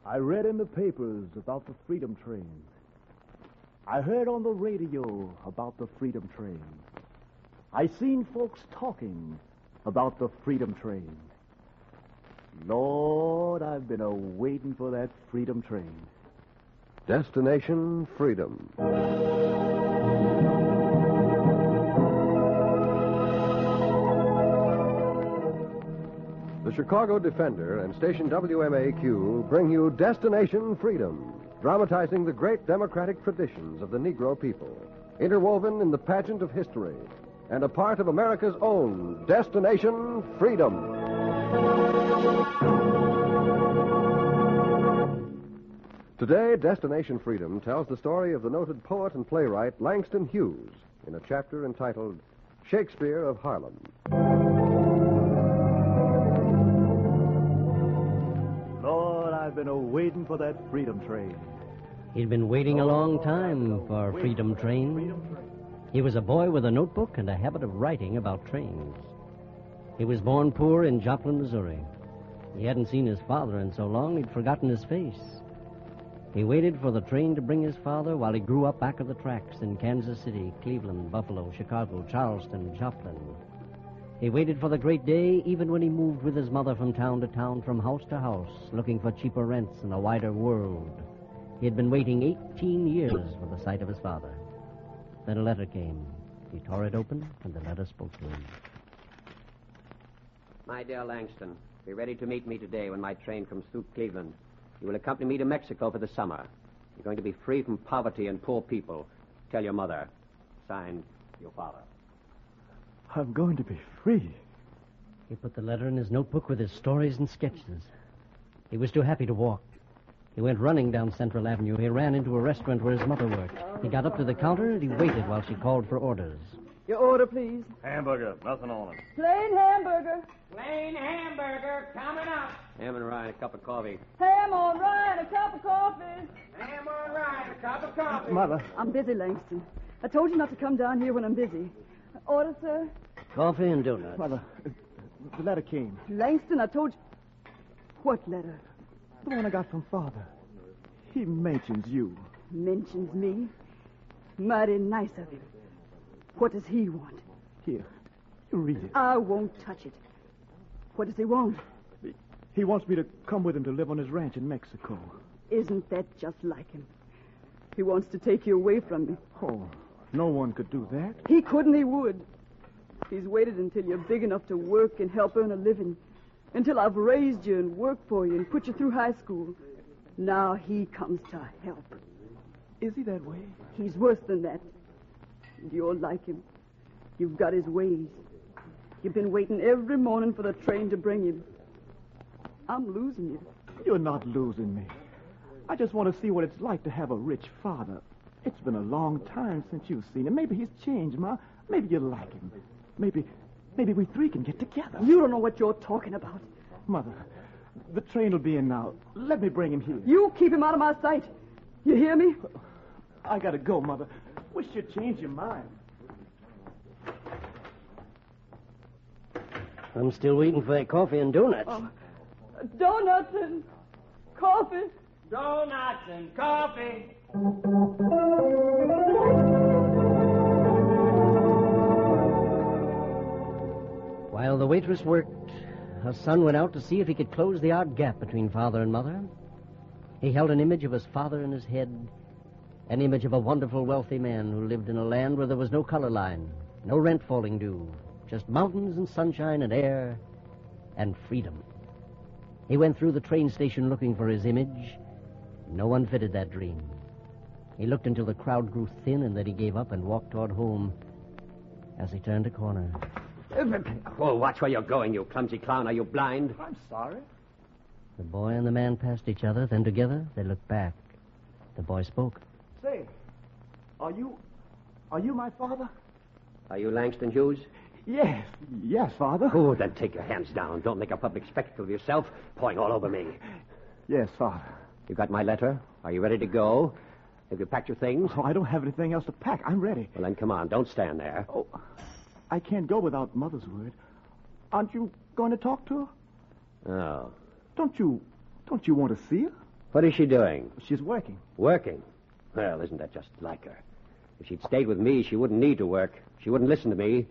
I read in the papers about the Freedom Train. I heard on the radio about the Freedom Train. I seen folks talking about the Freedom Train. Lord, I've been a-waiting for that Freedom Train. Destination Freedom. The Chicago Defender and station WMAQ bring you Destination Freedom, dramatizing the great democratic traditions of the Negro people, interwoven in the pageant of history, and a part of America's own Destination Freedom. Today, Destination Freedom tells the story of the noted poet and playwright Langston Hughes in a chapter entitled Shakespeare of Harlem. Lord, I've been a-waiting for that Freedom Train. He'd been waiting a long time for Freedom Train. He was a boy with a notebook and a habit of writing about trains. He was born poor in Joplin, Missouri. He hadn't seen his father in so long he'd forgotten his face. He waited for the train to bring his father while he grew up back of the tracks in Kansas City, Cleveland, Buffalo, Chicago, Charleston, Joplin. He waited for the great day even when he moved with his mother from town to town, from house to house, looking for cheaper rents and a wider world. He had been waiting 18 years for the sight of his father. Then a letter came. He tore it open, and the letter spoke to him. My dear Langston, be ready to meet me today when my train comes through Cleveland. You will accompany me to Mexico for the summer. You're going to be free from poverty and poor people. Tell your mother. Signed, your father. I'm going to be free. He put the letter in his notebook with his stories and sketches. He was too happy to walk. He went running down Central Avenue. He ran into a restaurant where his mother worked. He got up to the counter and he waited while she called for orders. Your order, please. Hamburger, nothing on it. Plain hamburger. Plain hamburger coming up. Ham and rye, a cup of coffee. Ham on rye and a cup of coffee. Ham on rye, a cup of coffee. Mother. I'm busy, Langston. I told you not to come down here when I'm busy. Order, sir? Coffee and donuts. Mother, the letter came. Langston, I told you... What letter? The one I got from Father. He mentions you. Mentions me? Mighty nice of him. What does he want? Here, you read it. I won't touch it. What does he want? He wants me to come with him to live on his ranch in Mexico. Isn't that just like him? He wants to take you away from me. Oh, no one could do that. He couldn't, he would. He's waited until you're big enough to work and help earn a living. Until I've raised you and worked for you and put you through high school. Now he comes to help. Is he that way? He's worse than that. And you're like him. You've got his ways. You've been waiting every morning for the train to bring him. I'm losing you. You're not losing me. I just want to see what it's like to have a rich father. It's been a long time since you've seen him. Maybe he's changed, Ma. Maybe you like him. Maybe we three can get together. You don't know what you're talking about. Mother, the train will be in now. Let me bring him here. You keep him out of my sight. You hear me? I gotta go, Mother. Wish you'd change your mind. I'm still waiting for that coffee and donuts. Oh, donuts and coffee. Donuts and coffee. While the waitress worked, her son went out to see if he could close the odd gap between father and mother. He held an image of his father in his head, an image of a wonderful, wealthy man who lived in a land where there was no color line, no rent falling due, just mountains and sunshine and air and freedom. He went through the train station looking for his image. No one fitted that dream. He looked until the crowd grew thin and then he gave up and walked toward home. As he turned a corner... Oh, watch where you're going, you clumsy clown. Are you blind? I'm sorry. The boy and the man passed each other, then together they looked back. The boy spoke. Say, are you my father? Are you Langston Hughes? Yes, Father. Oh, then take your hands down. Don't make a public spectacle of yourself, pouring all over me. Yes, Father. You got my letter? Are you ready to go? Have you packed your things? Oh, I don't have anything else to pack. I'm ready. Well, then come on. Don't stand there. Oh, I can't go without Mother's word. Aren't you going to talk to her? Oh. Don't you want to see her? What is she doing? She's working. Working? Well, isn't that just like her? If she'd stayed with me, she wouldn't need to work. She wouldn't listen to me.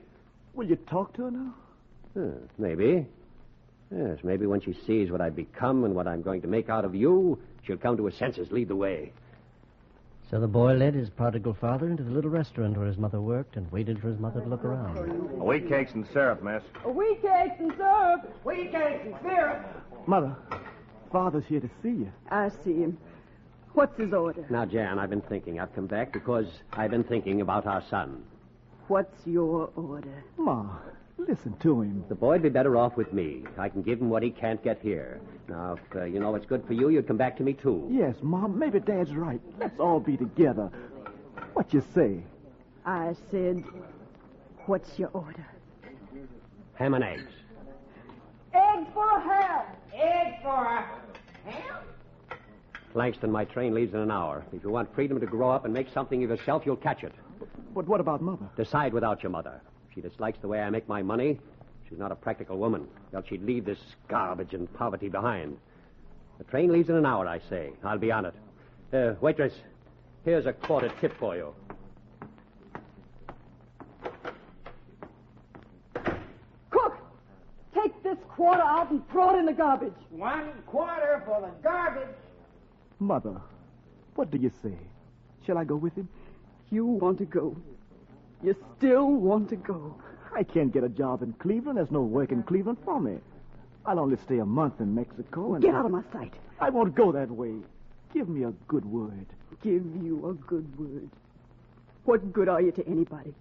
Will you talk to her now? Maybe. Yes, maybe when she sees what I've become and what I'm going to make out of you, she'll come to her senses, lead the way. So the boy led his prodigal father into the little restaurant where his mother worked and waited for his mother to look around. Wheat cakes and syrup, miss. Wheat cakes and syrup. Wheat cakes and syrup. Mother, Father's here to see you. I see him. What's his order? Now, Jan, I've been thinking. I've come back because I've been thinking about our son. What's your order? Ma, listen to him. The boy'd be better off with me. I can give him what he can't get here. Now, if you know what's good for you, you'd come back to me, too. Yes, Mom, maybe Dad's right. Let's all be together. What you say? I said, what's your order? Ham and eggs. Eggs for a ham. Egg for a ham? Langston, my train leaves in an hour. If you want freedom to grow up and make something of yourself, you'll catch it. But what about Mother? Decide without your mother. If she dislikes the way I make my money, she's not a practical woman. Else she'd leave this garbage and poverty behind. The train leaves in an hour, I say. I'll be on it. Waitress, here's a quarter tip for you. Cook, take this quarter out and throw it in the garbage. 1 quarter for the garbage. Mother, what do you say? Shall I go with him? You want to go. You still want to go. I can't get a job in Cleveland. There's no work in Cleveland for me. I'll only stay a month in Mexico and... Get out of my sight. I won't go that way. Give me a good word. Give you a good word. What good are you to anybody?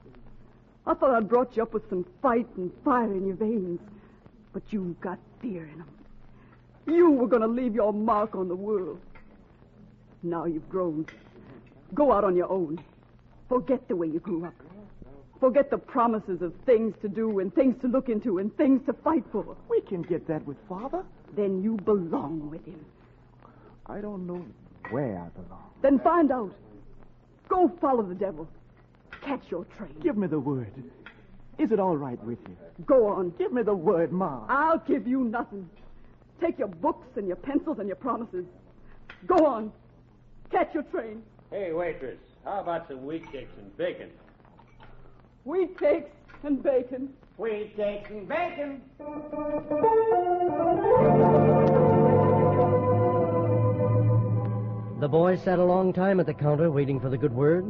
I thought I'd brought you up with some fight and fire in your veins. But you've got fear in them. You were going to leave your mark on the world. Now you've grown. Go out on your own. Forget the way you grew up. Forget the promises of things to do and things to look into and things to fight for. We can get that with Father. Then you belong with him. I don't know where I belong. Then find out. Go follow the devil. Catch your train. Give me the word. Is it all right with you? Go on. Give me the word, Ma. I'll give you nothing. Take your books and your pencils and your promises. Go on. Catch your train. Hey, waitress, how about some wheat cakes and bacon? Wheat cakes and bacon. Wheat cakes and bacon. The boy sat a long time at the counter waiting for the good word.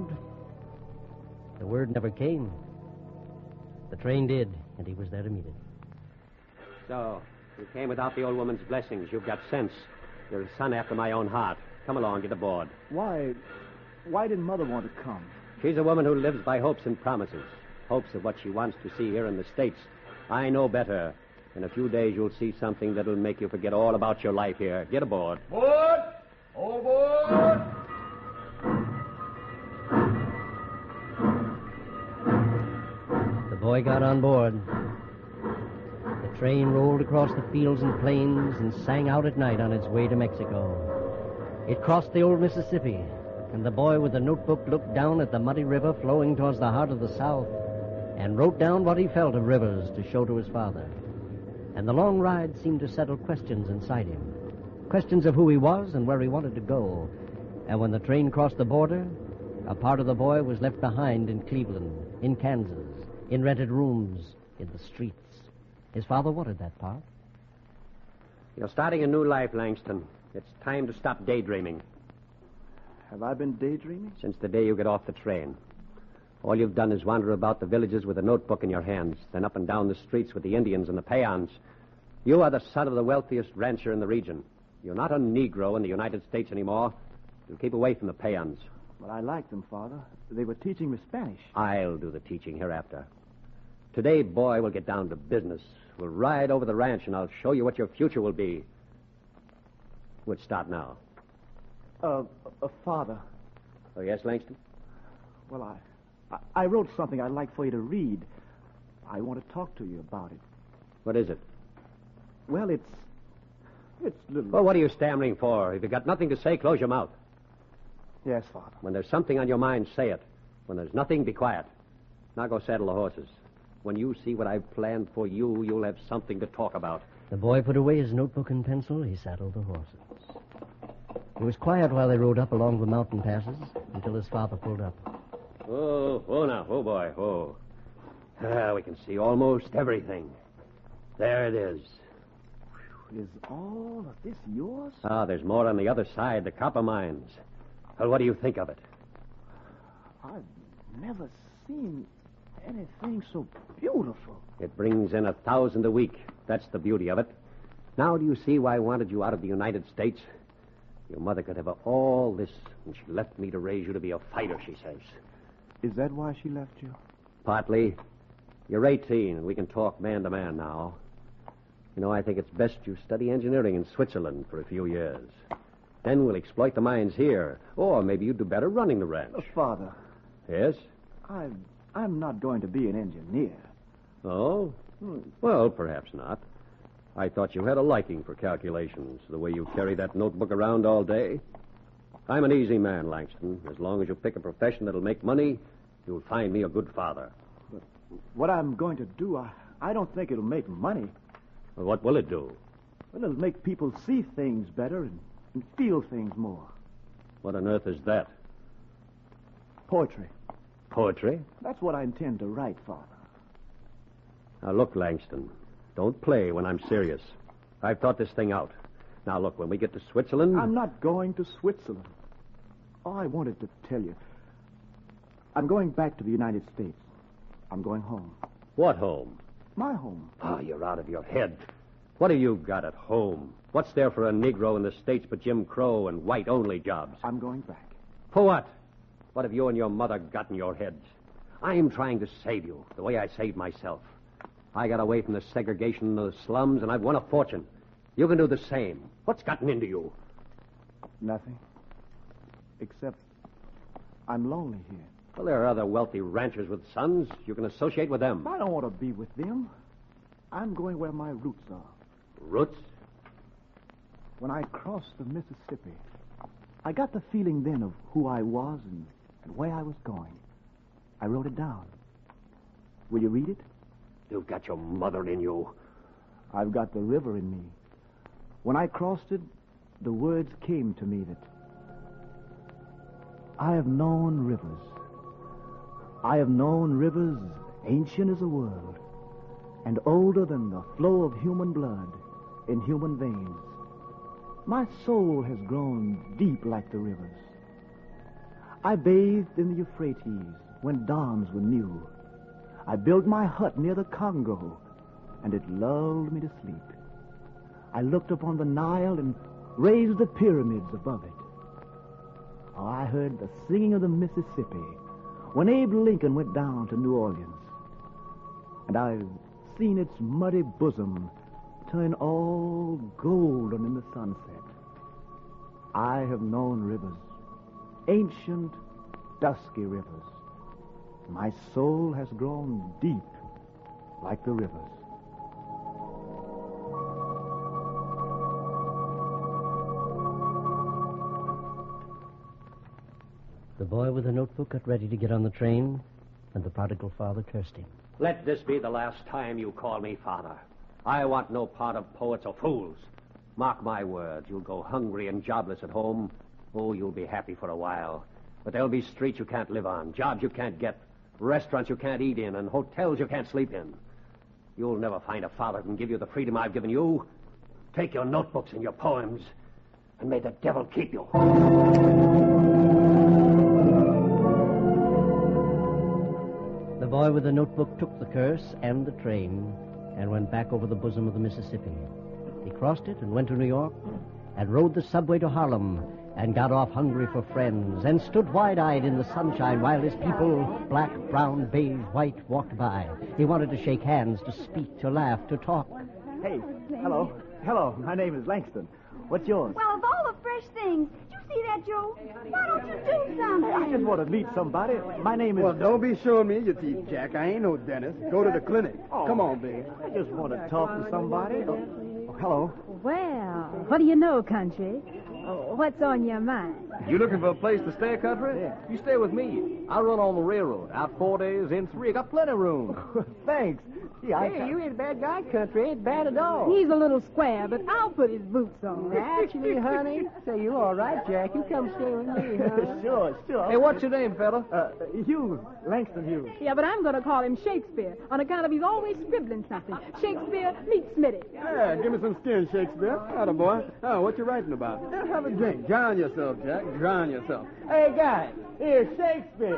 The word never came. The train did, and he was there to meet it. So, you came without the old woman's blessings. You've got sense. You're a son after my own heart. Come along, get aboard. Why didn't Mother want to come? She's a woman who lives by hopes and promises. Hopes of what she wants to see here in the States. I know better. In a few days, you'll see something that'll make you forget all about your life here. Get aboard. Board! All aboard! The boy got on board. The train rolled across the fields and plains and sang out at night on its way to Mexico. It crossed the old Mississippi, and the boy with the notebook looked down at the muddy river flowing towards the heart of the South and wrote down what he felt of rivers to show to his father. And the long ride seemed to settle questions inside him, questions of who he was and where he wanted to go. And when the train crossed the border, a part of the boy was left behind in Cleveland, in Kansas, in rented rooms, in the streets. His father wanted that part. You're starting a new life, Langston. It's time to stop daydreaming. Have I been daydreaming? Since the day you get off the train. All you've done is wander about the villages with a notebook in your hands, then up and down the streets with the Indians and the peons. You are the son of the wealthiest rancher in the region. You're not a Negro in the United States anymore. You'll keep away from the peons. Well, I liked them, Father. They were teaching me Spanish. I'll do the teaching hereafter. Today, boy, we'll get down to business. We'll ride over the ranch, and I'll show you what your future will be. We'll start now. Father. Oh, yes, Langston? Well, I wrote something I'd like for you to read. I want to talk to you about it. What is it? Well, it's little... Well, what are you stammering for? If you've got nothing to say, close your mouth. Yes, Father. When there's something on your mind, say it. When there's nothing, be quiet. Now go saddle the horses. When you see what I've planned for you, you'll have something to talk about. The boy put away his notebook and pencil. He saddled the horses. It was quiet while they rode up along the mountain passes until his father pulled up. Oh, now. Oh, boy. Oh. We can see almost everything. There it is. Is all of this yours? There's more on the other side, the copper mines. Well, what do you think of it? I've never seen anything so beautiful. It brings in 1,000 a week. That's the beauty of it. Now do you see why I wanted you out of the United States? Your mother could have all this, and she left me to raise you to be a fighter, she says. Is that why she left you? Partly. You're 18, and we can talk man to man now. You know, I think it's best you study engineering in Switzerland for a few years. Then we'll exploit the mines here. Or maybe you'd do better running the ranch. Father. Yes? I'm not going to be an engineer. Oh? Well, perhaps not. I thought you had a liking for calculations, the way you carry that notebook around all day. I'm an easy man, Langston. As long as you pick a profession that'll make money, you'll find me a good father. But what I'm going to do, I don't think it'll make money. Well, what will it do? Well, it'll make people see things better and feel things more. What on earth is that? Poetry. Poetry? That's what I intend to write, Father. Now, look, Langston, don't play when I'm serious. I've thought this thing out. Now, look, when we get to Switzerland... I'm not going to Switzerland. Oh, I wanted to tell you. I'm going back to the United States. I'm going home. What home? My home. Oh, you're out of your head. What have you got at home? What's there for a Negro in the States but Jim Crow and white-only jobs? I'm going back. For what? What have you and your mother got in your heads? I'm trying to save you, the way I saved myself. I got away from the segregation in the slums, and I've won a fortune. You can do the same. What's gotten into you? Nothing. Except I'm lonely here. Well, there are other wealthy ranchers with sons. You can associate with them. I don't want to be with them. I'm going where my roots are. Roots? When I crossed the Mississippi, I got the feeling then of who I was and where I was going. I wrote it down. Will you read it? You've got your mother in you. I've got the river in me. When I crossed it, the words came to me that I have known rivers. I have known rivers ancient as the world and older than the flow of human blood in human veins. My soul has grown deep like the rivers. I bathed in the Euphrates when dawns were new. I built my hut near the Congo, and it lulled me to sleep. I looked upon the Nile and raised the pyramids above it. Oh, I heard the singing of the Mississippi when Abe Lincoln went down to New Orleans. And I've seen its muddy bosom turn all golden in the sunset. I have known rivers, ancient, dusky rivers. My soul has grown deep like the rivers. The boy with the notebook got ready to get on the train, and the prodigal father cursed him. Let this be the last time you call me father. I want no part of poets or fools. Mark my words, you'll go hungry and jobless at home. Oh, you'll be happy for a while. But there'll be streets you can't live on, jobs you can't get, restaurants you can't eat in, and hotels you can't sleep in. You'll never find a father who can give you the freedom I've given you. Take your notebooks and your poems, and may the devil keep you. The boy with the notebook took the curse and the train and went back over the bosom of the Mississippi. He crossed it and went to New York and rode the subway to Harlem and got off hungry for friends and stood wide-eyed in the sunshine while his people, black, brown, beige, white, walked by. He wanted to shake hands, to speak, to laugh, to talk. Hey, hello. Hello, my name is Langston. What's yours? Well, of all the fresh things, did you see that, Joe? Why don't you do something? I just want to meet somebody. My name is... Well, don't be showing me your teeth, Jack. I ain't no dentist. Go to the clinic. Come on, baby. I just want to talk to somebody. Oh, hello. Well, what do you know, country? Oh, what's on your mind? You looking for a place to stay, country? Yeah. You stay with me. I run on the railroad. Out 4 days, in 3. Got plenty of room. Thanks. Yeah, Hey, you ain't a bad guy, country. Ain't bad at all. He's a little square, but I'll put his boots on. Actually, honey, say you all right, Jack. You come stay with me, huh? Sure. Hey, what's your name, fella? Hughes, Langston Hughes. Yeah, but I'm going to call him Shakespeare on account of he's always scribbling something. Shakespeare meets Smitty. Yeah, give me some skin, Shakespeare. Atta boy. Oh, what you writing about? Yeah, have a drink. Drown yourself, Jack. Drown yourself. Hey, guys, here's Shakespeare.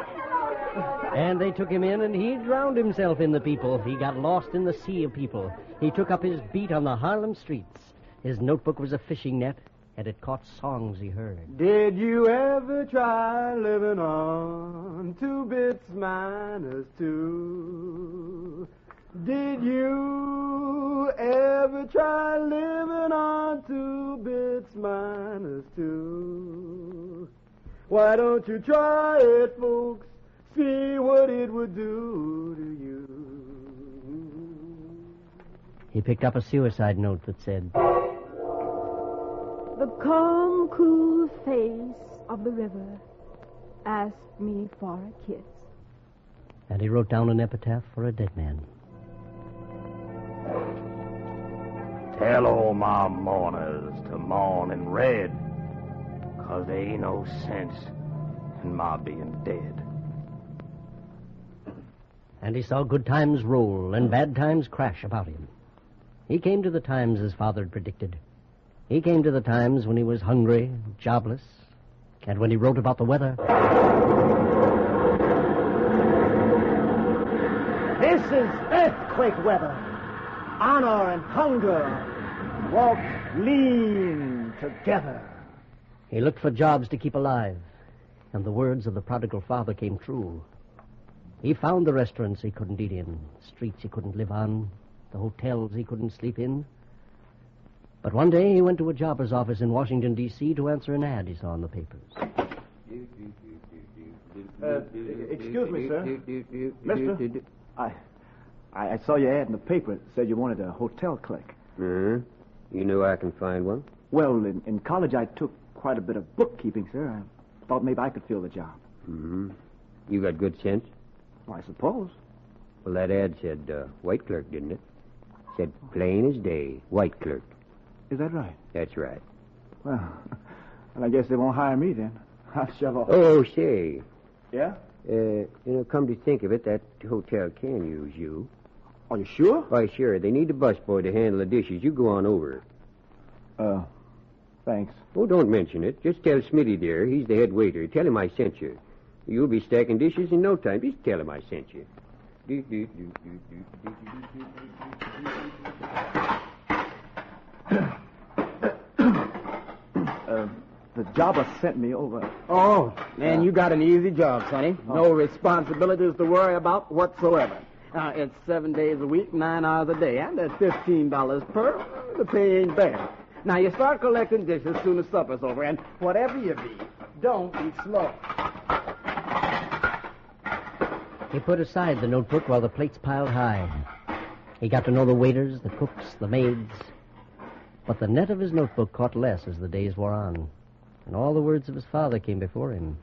And they took him in, and he drowned himself in the people. He got lost in the sea of people. He took up his beat on the Harlem streets. His notebook was a fishing net, and it caught songs he heard. Did you ever try living on 2 bits minus 2? Did you ever try living on 2 bits minus 2? Why don't you try it, folks? See what it would do to you. He picked up a suicide note that said, The calm, cool face of the river asked me for a kiss. and he wrote down an epitaph for a dead man. Tell all my mourners to mourn in red, 'cause there ain't no sense in my being dead. And he saw good times roll and bad times crash about him. He came to the times his father had predicted. He came to the times when he was hungry, jobless, and when he wrote about the weather. This is earthquake weather. Honor and hunger walk lean together. He looked for jobs to keep alive, and the words of the prodigal father came true. He found the restaurants he couldn't eat in, streets he couldn't live on, the hotels he couldn't sleep in. But one day he went to a jobber's office in Washington, D.C. to answer an ad he saw in the papers. Excuse me, sir. Mister, I saw your ad in the paper. It said you wanted a hotel clerk. You knew I can find one? Well, in college I took quite a bit of bookkeeping, sir. I thought maybe I could fill the job. Mm-hmm. You got good sense? Well, I suppose. Well, that ad said white clerk, didn't it? Said plain as day, white clerk. Is that right? That's right. Well, I guess they won't hire me then. I'll shove off. Oh, say. Yeah? Come to think of it, that hotel can use you. Are you sure? Why, sure. They need a busboy to handle the dishes. You go on over. Thanks. Oh, don't mention it. Just tell Smitty there. He's the head waiter. Tell him I sent you. You'll be stacking dishes in no time. Just tell him I sent you. The jobber sent me over. Oh, man, you got an easy job, Sonny. No responsibilities to worry about whatsoever. It's 7 days a week, 9 hours a day, and that's $15 per. The pay ain't bad. Now, you start collecting dishes as soon as supper's over, and whatever you be, don't be slow. He put aside the notebook while the plates piled high. He got to know the waiters, the cooks, the maids. But the net of his notebook caught less as the days wore on, and all the words of his father came before him.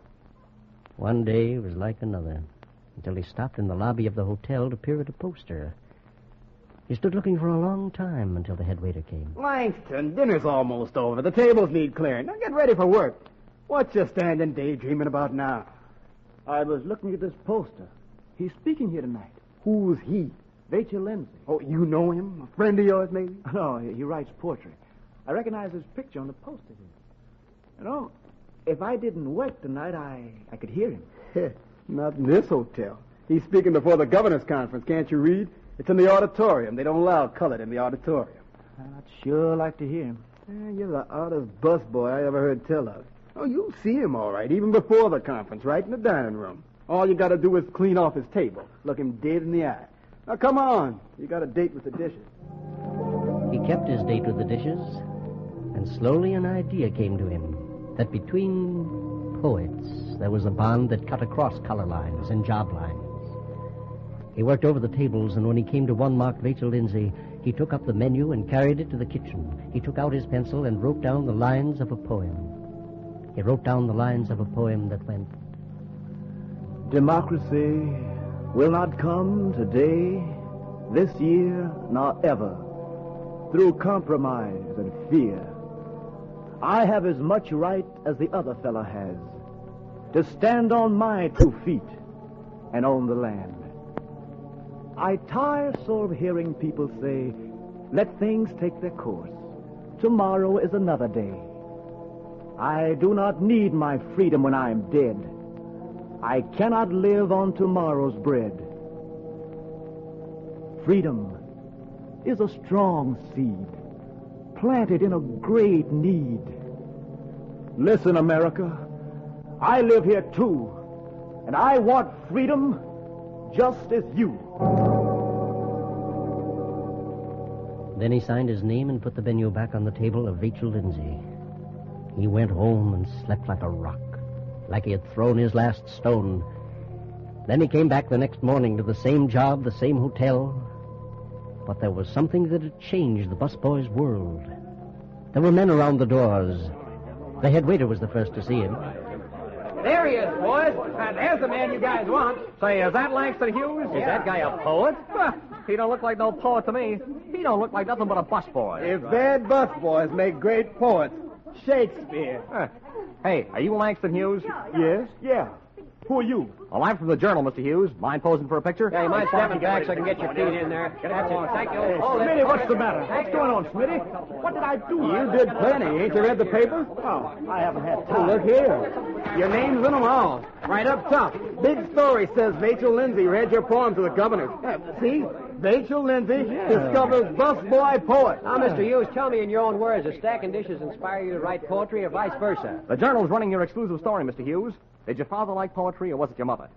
One day was like another, until he stopped in the lobby of the hotel to peer at a poster. He stood looking for a long time until the head waiter came. Langston, dinner's almost over. The tables need clearing. Now get ready for work. What you standing daydreaming about now? I was looking at this poster. He's speaking here tonight. Who's he? Rachel Lindsay. Oh, you know him? A friend of yours, maybe? No, he writes poetry. I recognize his picture on the poster here. You know, if I didn't work tonight, I could hear him. Not in this hotel. He's speaking before the governor's conference. Can't you read? It's in the auditorium. They don't allow colored in the auditorium. I'd sure like to hear him. You're the oddest busboy I ever heard tell of. Oh, you'll see him all right, even before the conference, right in the dining room. All you got to do is clean off his table. Look him dead in the eye. Now, come on. You got a date with the dishes. He kept his date with the dishes, and slowly an idea came to him that between poets there was a bond that cut across color lines and job lines. He worked over the tables, and when he came to one marked Rachel Lindsay, he took up the menu and carried it to the kitchen. He took out his pencil and wrote down the lines of a poem. He wrote down the lines of a poem that went, Democracy will not come today, this year, nor ever, through compromise and fear. I have as much right as the other fellow has to stand on my 2 feet and own the land. I tire so of hearing people say, let things take their course. Tomorrow is another day. I do not need my freedom when I am dead. I cannot live on tomorrow's bread. Freedom is a strong seed, planted in a great need. Listen, America, I live here too, and I want freedom just as you. Then he signed his name and put the menu back on the table of Rachel Lindsay. He went home and slept like a rock, like he had thrown his last stone. Then he came back the next morning to the same job, the same hotel. But there was something that had changed the busboy's world. There were men around the doors. The head waiter was the first to see him. There he is, boys. There's the man you guys want. Say, is that Langston Hughes? Is that guy a poet? He don't look like no poet to me. He don't look like nothing but a busboy. If bad busboys make great poets, Shakespeare. Hey, are you Langston Hughes? Yes? Yeah. Who are you? Well, I'm from the Journal, Mr. Hughes. Mind posing for a picture? Hey, you mind stepping back so I can get your feet in there? That's it. Thank you. Smitty, what's the matter? What's going on, Smitty? What did I do? You did plenty. Ain't you read the papers? Oh, I haven't had time. Look here. Your name's in them all. Right up top. Big story says Rachel Lindsay read your poem to the governor. See? Rachel Lindsay discovers busboy poet. Now, Mr. Hughes, tell me in your own words, does stacking dishes inspire you to write poetry or vice versa? The Journal's running your exclusive story, Mr. Hughes. Did your father like poetry, or was it your mother?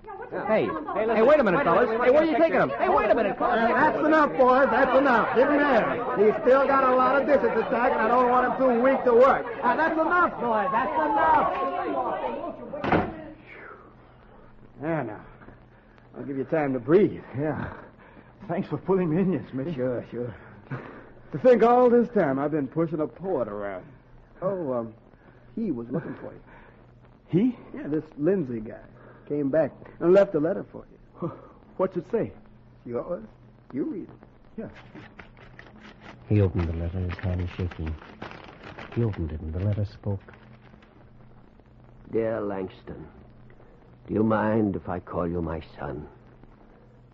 Hey, wait a minute, fellas. Hey, where are you taking him? Hey, wait a minute. That's enough, boys. That's enough. Didn't matter. He's still got a lot of dishes to stack, and I don't want him too weak to work. That's enough, boys. That's enough. There now. I'll give you time to breathe. Yeah. Thanks for pulling me in, yes, Smitty. Sure. To think all this time I've been pushing a poet around. Oh, he was looking for you. He? Yeah, this Lindsay guy came back and left a letter for you. What's it say? Yours? You read it. Yeah. He opened the letter, his hand shaking. He opened it, and the letter spoke. Dear Langston, do you mind if I call you my son?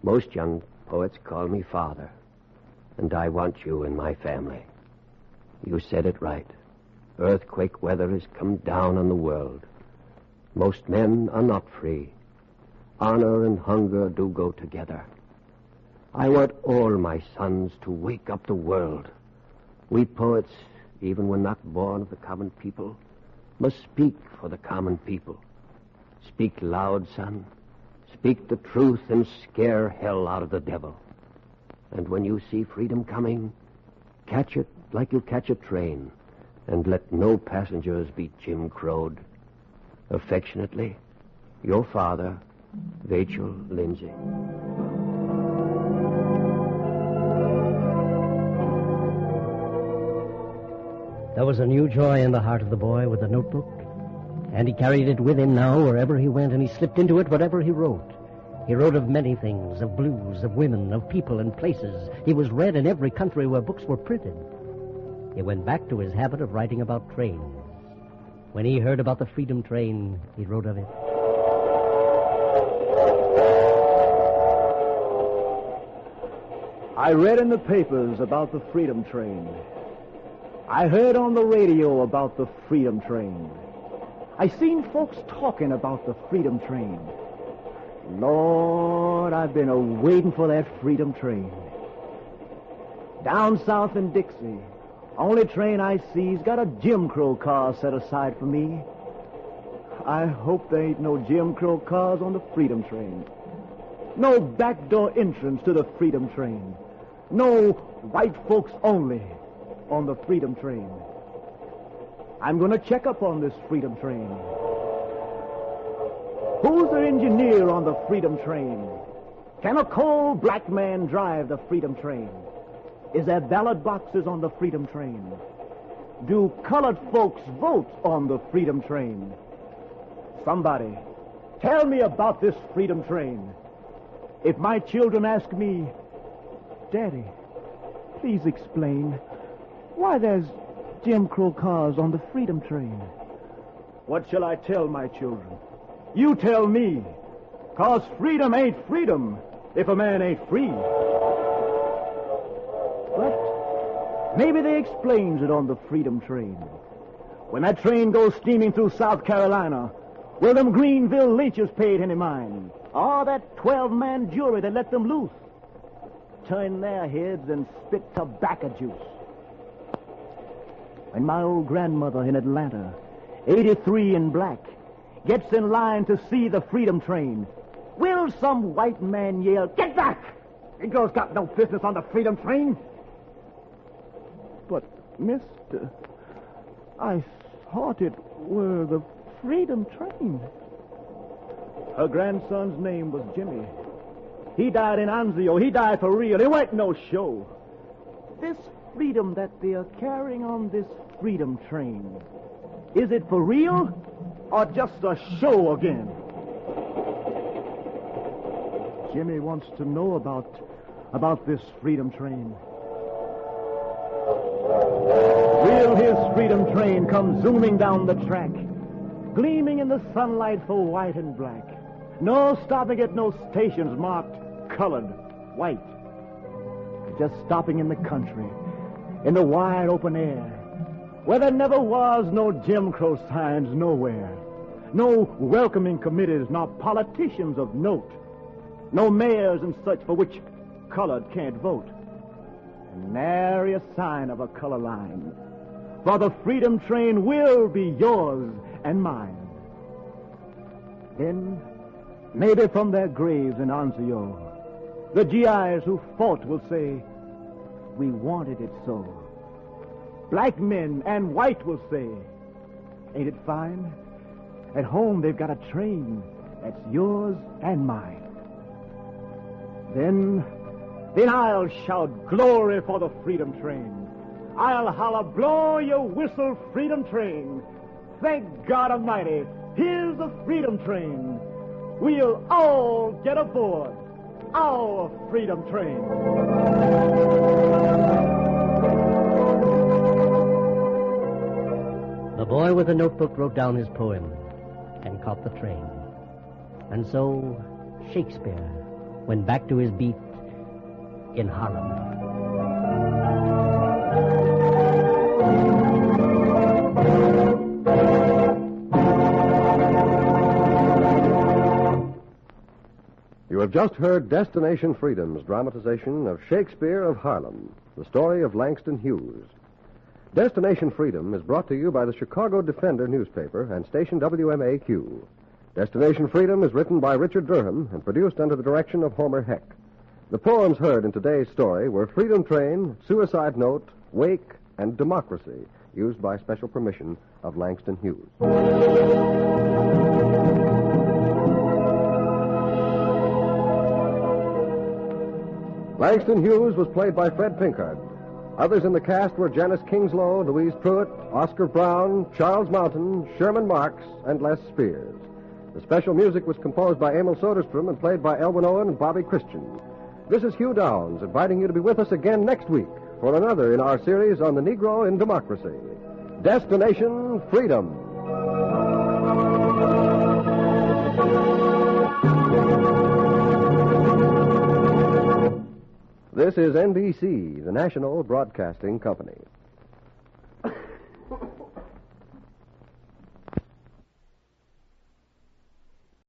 Most young poets call me father, and I want you in my family. You said it right. Earthquake weather has come down on the world. Most men are not free. Honor and hunger do go together. I want all my sons to wake up the world. We poets, even when not born of the common people, must speak for the common people. Speak loud, son. Speak the truth and scare hell out of the devil. And when you see freedom coming, catch it like you catch a train, and let no passengers be Jim Crowed. Affectionately, your father, Rachel Lindsay. There was a new joy in the heart of the boy with the notebook, and he carried it with him now wherever he went, and he slipped into it whatever he wrote. He wrote of many things, of blues, of women, of people and places. He was read in every country where books were printed. He went back to his habit of writing about trains. When he heard about the Freedom Train, he wrote of it. I read in the papers about the Freedom Train. I heard on the radio about the Freedom Train. I seen folks talking about the Freedom Train. Lord, I've been a-waiting for that Freedom Train. Down south in Dixie, only train I see's got a Jim Crow car set aside for me. I hope there ain't no Jim Crow cars on the Freedom Train. No backdoor entrance to the Freedom Train. No white folks only on the Freedom Train. I'm going to check up on this Freedom Train. Who's the engineer on the Freedom Train? Can a cold black man drive the freedom train? Is there ballot boxes on the freedom train? Do colored folks vote on the freedom train? Somebody, tell me about this freedom train. If my children ask me, Daddy, please explain why there's Jim Crow cars on the freedom train. What shall I tell my children? You tell me, 'cause freedom ain't freedom if a man ain't free. But maybe they explains it on the freedom train. When that train goes steaming through South Carolina, will them Greenville lynchers pay it any mind? Or that 12-man jury that let them loose? Turn their heads and spit tobacco juice. When my old grandmother in Atlanta, 83 in black, gets in line to see the freedom train, will some white man yell, "Get back! Negro's got no business on the freedom train"? But, mister, I thought it were the freedom train. Her grandson's name was Jimmy. He died in Anzio. He died for real. It wasn't no show. This freedom that they're carrying on this freedom train, is it for real or just a show again? Jimmy wants to know about this freedom train. Will his freedom train come zooming down the track, gleaming in the sunlight for white and black? No stopping at no stations marked colored, white. Just stopping in the country, in the wide open air, where there never was no Jim Crow signs nowhere, no welcoming committees, nor politicians of note, no mayors and such for which colored can't vote, and nary a sign of a color line. For the freedom train will be yours and mine. Then, maybe from their graves in Anzio, the GIs who fought will say, "We wanted it so." Black men and white will say, "Ain't it fine? At home they've got a train that's yours and mine." Then I'll shout glory for the freedom train. I'll holler, "Blow your whistle, freedom train. Thank God Almighty, here's the freedom train. We'll all get aboard our freedom train." The boy with the notebook wrote down his poem and caught the train. And so Shakespeare went back to his beat in Harlem. You have just heard Destination Freedom's dramatization of Shakespeare of Harlem, the story of Langston Hughes. Destination Freedom is brought to you by the Chicago Defender newspaper and station WMAQ. Destination Freedom is written by Richard Durham and produced under the direction of Homer Heck. The poems heard in today's story were Freedom Train, Suicide Note, Wake, and Democracy, used by special permission of Langston Hughes. Langston Hughes was played by Fred Pinkard. Others in the cast were Janice Kingslow, Louise Pruitt, Oscar Brown, Charles Mountain, Sherman Marks, and Les Spears. The special music was composed by Emil Soderstrom and played by Elwin Owen and Bobby Christian. This is Hugh Downs, inviting you to be with us again next week for another in our series on the Negro in Democracy. Destination Freedom. This is NBC, the National Broadcasting Company.